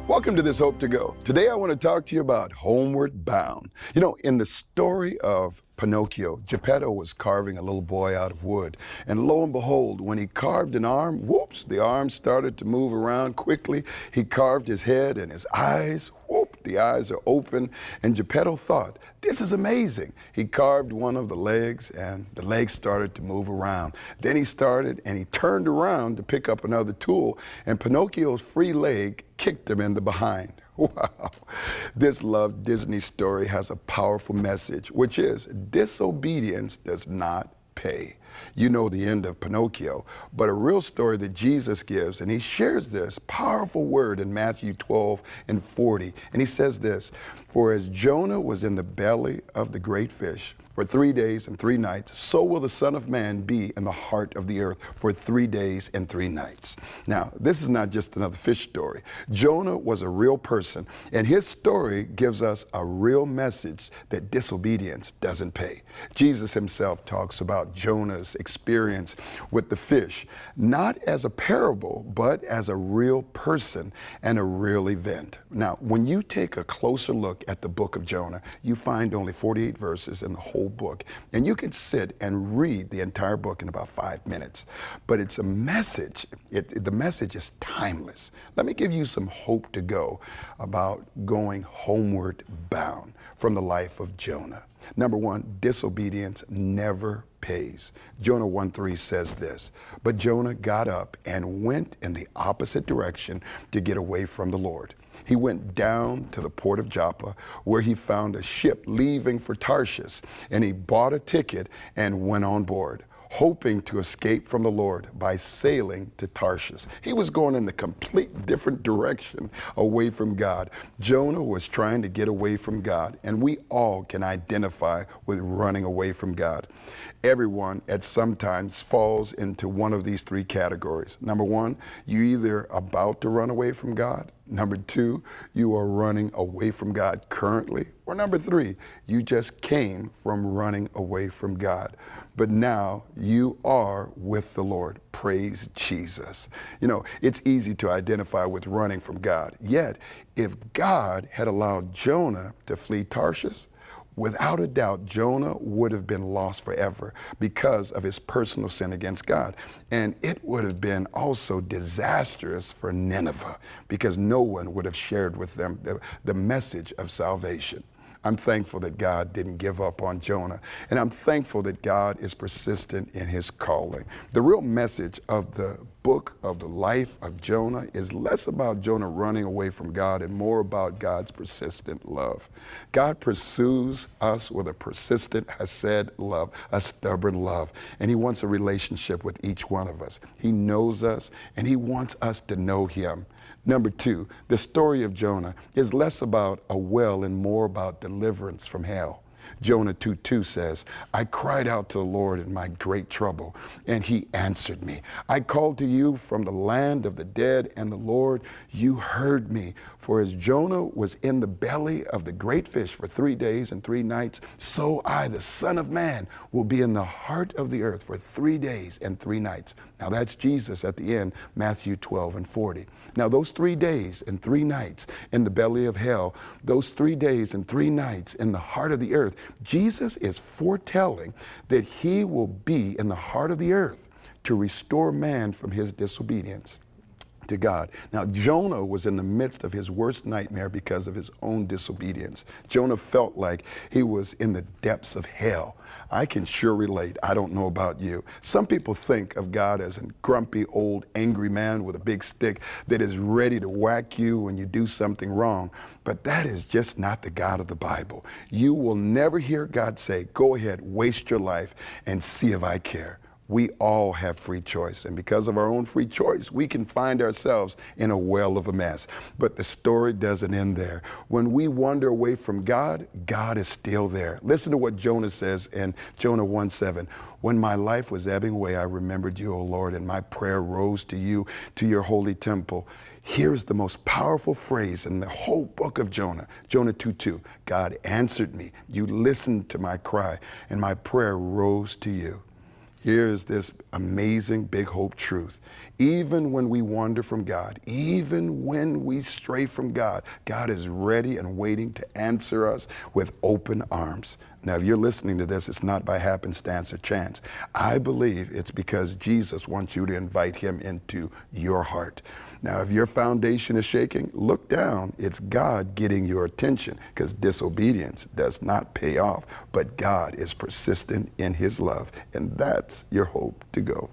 Welcome to this Hope to Go. Today I want to talk to you about Homeward Bound. You know, in the story of Pinocchio, Geppetto was carving a little boy out of wood. And lo and behold, when he carved an arm, whoops, the arm started to move around quickly. He carved his head and his eyes, whoop, the eyes are open. And Geppetto thought, this is amazing. He carved one of the legs and the legs started to move around. Then he started and he turned around to pick up another tool, and Pinocchio's free leg kicked him in the behind. Wow. This Love Disney story has a powerful message, which is disobedience does not pay. You know the end of Pinocchio, but a real story that Jesus gives, and he shares this powerful word in Matthew 12:40. And he says this, "For as Jonah was in the belly of the great fish for 3 days and 3 nights, so will the Son of Man be in the heart of the earth for 3 days and 3 nights." Now, this is not just another fish story. Jonah was a real person, and his story gives us a real message that disobedience doesn't pay. Jesus himself talks about Jonah's experience with the fish, not as a parable, but as a real person and a real event. Now, when you take a closer look at the book of Jonah, you find only 48 verses in the whole book, and you can sit and read the entire book in about 5 minutes. But it's a message. The message is timeless. Let me give you some hope to go about going homeward bound from the life of Jonah. Number one, disobedience never pays. Jonah 1:3 says this, "But Jonah got up and went in the opposite direction to get away from the Lord. He went down to the port of Joppa, where he found a ship leaving for Tarshish, and he bought a ticket and went on board, hoping to escape from the Lord by sailing to Tarshish." He was going in a complete different direction away from God. Jonah was trying to get away from God, and we all can identify with running away from God. Everyone at some times falls into one of these 3 categories. Number one, you're either about to run away from God. Number 2, you are running away from God currently. Or number 3, you just came from running away from God, but now you are with the Lord. Praise Jesus. You know, it's easy to identify with running from God. Yet, if God had allowed Jonah to flee Tarshish, without a doubt, Jonah would have been lost forever because of his personal sin against God. And it would have been also disastrous for Nineveh because no one would have shared with them the message of salvation. I'm thankful that God didn't give up on Jonah, and I'm thankful that God is persistent in his calling. The real message of the book of the life of Jonah is less about Jonah running away from God and more about God's persistent love. God pursues us with a persistent hesed love, a stubborn love, and he wants a relationship with each one of us. He knows us, and he wants us to know him. Number 2, the story of Jonah is less about a well and more about deliverance from hell. Jonah 2:2 says, "I cried out to the Lord in my great trouble, and he answered me. I called to you from the land of the dead, and the Lord, you heard me. For as Jonah was in the belly of the great fish for 3 days and 3 nights, so I, the Son of Man, will be in the heart of the earth for 3 days and 3 nights." Now that's Jesus at the end, Matthew 12:40. Now those 3 days and 3 nights in the belly of hell, those 3 days and 3 nights in the heart of the earth, Jesus is foretelling that he will be in the heart of the earth to restore man from his disobedience to God. Now, Jonah was in the midst of his worst nightmare because of his own disobedience. Jonah felt like he was in the depths of hell. I can sure relate. I don't know about you. Some people think of God as a grumpy, old, angry man with a big stick that is ready to whack you when you do something wrong. But that is just not the God of the Bible. You will never hear God say, "Go ahead, waste your life and see if I care." We all have free choice, and because of our own free choice, we can find ourselves in a well of a mess. But the story doesn't end there. When we wander away from God, God is still there. Listen to what Jonah says in Jonah 1:7. "When my life was ebbing away, I remembered you, O Lord, and my prayer rose to you, to your holy temple." Here's the most powerful phrase in the whole book of Jonah. Jonah 2:2. "God answered me. You listened to my cry, and my prayer rose to you." Here's this amazing big hope truth. Even when we wander from God, even when we stray from God, God is ready and waiting to answer us with open arms. Now, if you're listening to this, it's not by happenstance or chance. I believe it's because Jesus wants you to invite him into your heart. Now, if your foundation is shaking, look down. It's God getting your attention, because disobedience does not pay off, but God is persistent in his love, and that's your hope to go.